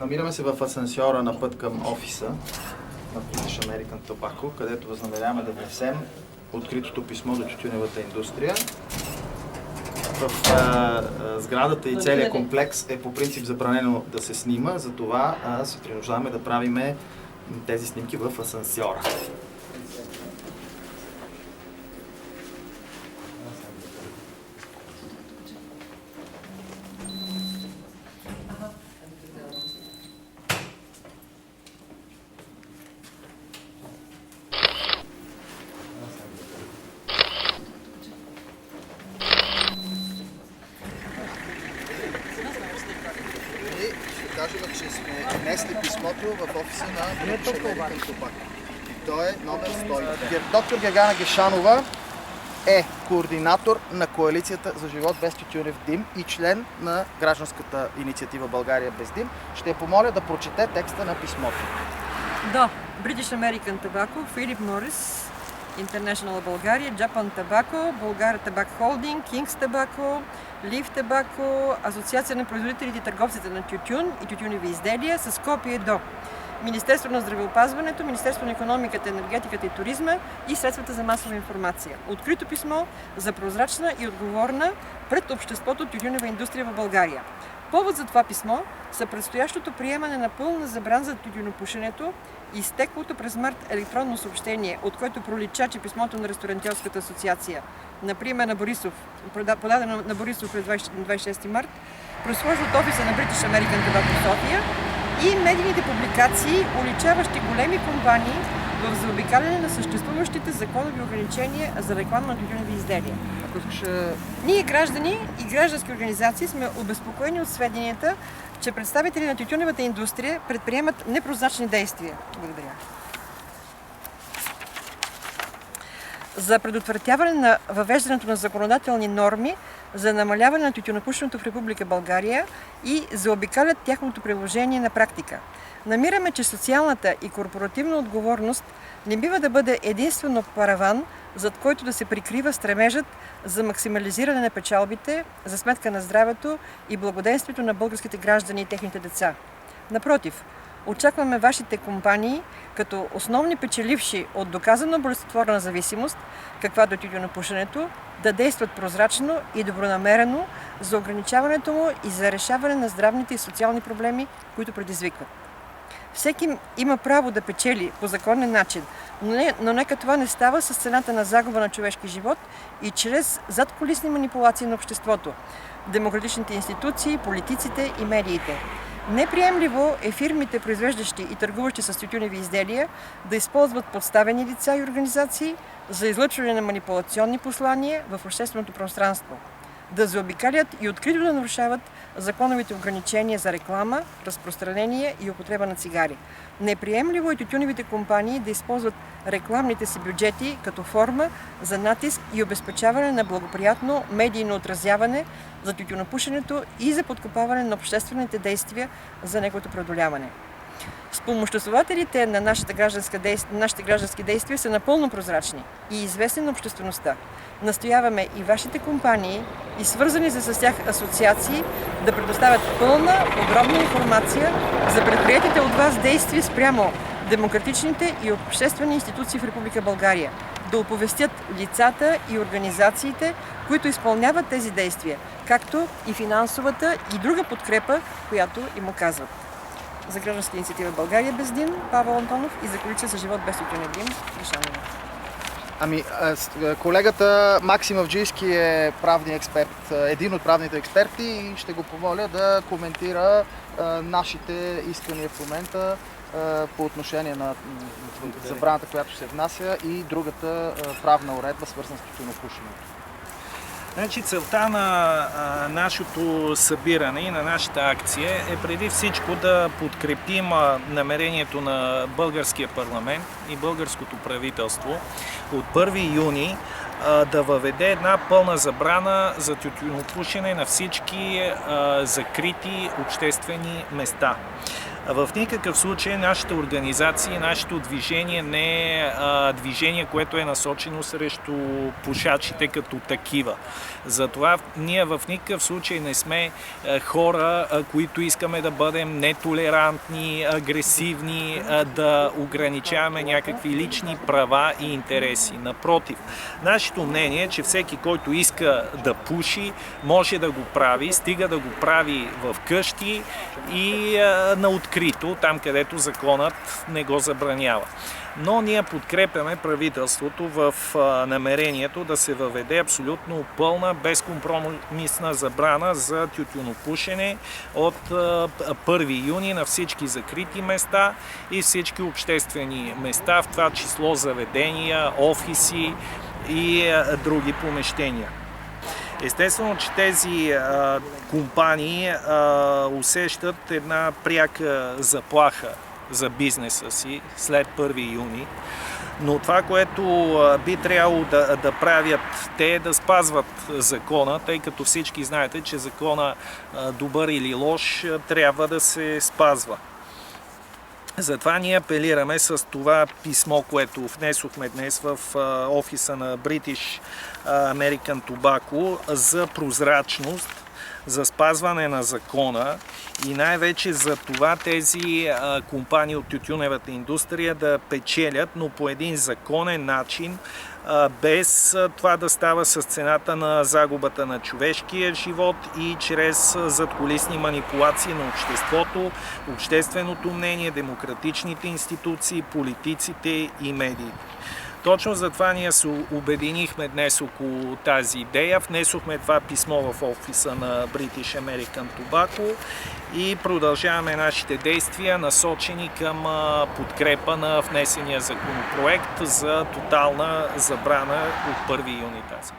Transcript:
Намираме се в асансьора на път към офиса на British American Tobacco, където възнамеряваме да внесем откритото писмо до тютюневата индустрия. В сградата и целият комплекс е по принцип забранено да се снима, затова се принуждаваме да правиме тези снимки в асансьора. Кажем, че сме внесли писмото в офиса на British American Tobacco. И то е номер 102. Доктор Гергана Гешанова е координатор на Коалицията за живот без тютюнев дим и член на гражданската инициатива България без дим. Ще я помоля да прочете текста на писмото. Да, British American Tobacco, Philip Morris, International Bulgaria, Japan Tobacco, Bulgaria Tobacco Holding, King's Tobacco, Leaf Tobacco, Асоциация на производителите и търговците на тютюн и тютюневи изделия с копие до Министерството на здравеопазването, Министерството на икономиката, енергетиката и туризма и средствата за масова информация. Открито писмо за прозрачна и отговорна пред обществото тютюнева индустрия в България. Повод за това писмо са предстоящото приемане на пълна забрана за тютюнопушенето и изтеклото през март електронно съобщение, от което пролича, че писмото на Ресторантьорската асоциация, например на Борисов, подадено на Борисов през 26 март, произхожда от офиса на British American Tobacco София и медийните публикации, уличаващи големи компании в заобикаляне на съществуващите законови ограничения за реклама на тютюневи изделия. Ние, граждани и граждански организации, сме обезпокоени от сведенията, че представители на тютюневата индустрия предприемат непрозрачни действия. Благодаря. За предотвратяване на въвеждането на законодателни норми за намаляване на тютюнопушенето в Република България и заобикалят тяхното приложение на практика. Намираме, че социалната и корпоративна отговорност не бива да бъде единствено параван, зад който да се прикрива стремежът за максимализиране на печалбите за сметка на здравето и благоденствието на българските граждани и техните деца. Напротив, очакваме вашите компании, като основни печеливши от доказано болестотворна зависимост, каквато е тютюнопушенето, да действат прозрачно и добронамерено за ограничаването му и за решаване на здравните и социални проблеми, които предизвикват. Всеки има право да печели по законен начин, но нека това не става с цената на загуба на човешки живот и чрез задкулисни манипулации на обществото, демократичните институции, политиците и медиите. Неприемливо е фирмите, произвеждащи и търгуващи с тютюневи изделия, да използват подставени лица и организации за излъчване на манипулационни послания в общественото пространство, да заобикалят и открито да нарушават законовите ограничения за реклама, разпространение и употреба на цигари. Неприемливо е тютюневите компании да използват рекламните си бюджети като форма за натиск и обезпечаване на благоприятно медийно отразяване за тютюнопушенето и за подкопаване на обществените действия за неговото преодоляване. Спомоществователите на нашите граждански действия са напълно прозрачни и известни на обществеността. Настояваме и вашите компании и свързани с тях асоциации да предоставят пълна, подробна информация за предприетите от вас действия спрямо демократичните и обществени институции в Република България, да оповестят лицата и организациите, които изпълняват тези действия, както и финансовата и друга подкрепа, която им оказват. За гражданска инициатива България без дим, Павел Антонов, и за Коалиция за живот без тютюнев дим, Гешанова. Колегата Максим Авджийски е правният експерт, един от правните експерти, и ще го помоля да коментира нашите искания в момента по отношение на забраната, която се внася, и другата правна уредба, свързана с тютюнопушенето. Значи, целта на нашето събиране и на нашата акция е преди всичко да подкрепим намерението на българския парламент и българското правителство от 1 юни да въведе една пълна забрана за тютюнопушене на всички закрити обществени места. В никакъв случай нашата организация, нашето движение не е движение, което е насочено срещу пушачите като такива. Затова ние в никакъв случай не сме хора, които искаме да бъдем нетолерантни, агресивни, да ограничаваме някакви лични права и интереси. Напротив, нашето мнение е, че всеки, който иска да пуши, може да го прави, стига да го прави в къщи и на открито, там където законът не го забранява. Но ние подкрепяме правителството в намерението да се въведе абсолютно пълна, безкомпромисна забрана за тютюнопушене от 1 юни на всички закрити места и всички обществени места, в това число заведения, офиси и други помещения. Естествено, че тези компании усещат една пряка заплаха за бизнеса си след 1 юни. Но това, което би трябвало да правят те, е да спазват закона, тъй като всички знаете, че закона, добър или лош, трябва да се спазва. Затова ние апелираме с това писмо, което внесохме днес в офиса на British American Tobacco за прозрачност, за спазване на закона и най-вече за това тези компании от тютюневата индустрия да печелят, но по един законен начин, без това да става с цената на загубата на човешкия живот и чрез задкулисни манипулации на обществото, общественото мнение, демократичните институции, политиците и медиите. Точно затова ние се обединихме днес около тази идея, внесохме това писмо в офиса на British American Tobacco и продължаваме нашите действия, насочени към подкрепа на внесения законопроект за тотална забрана от 1 юни тази.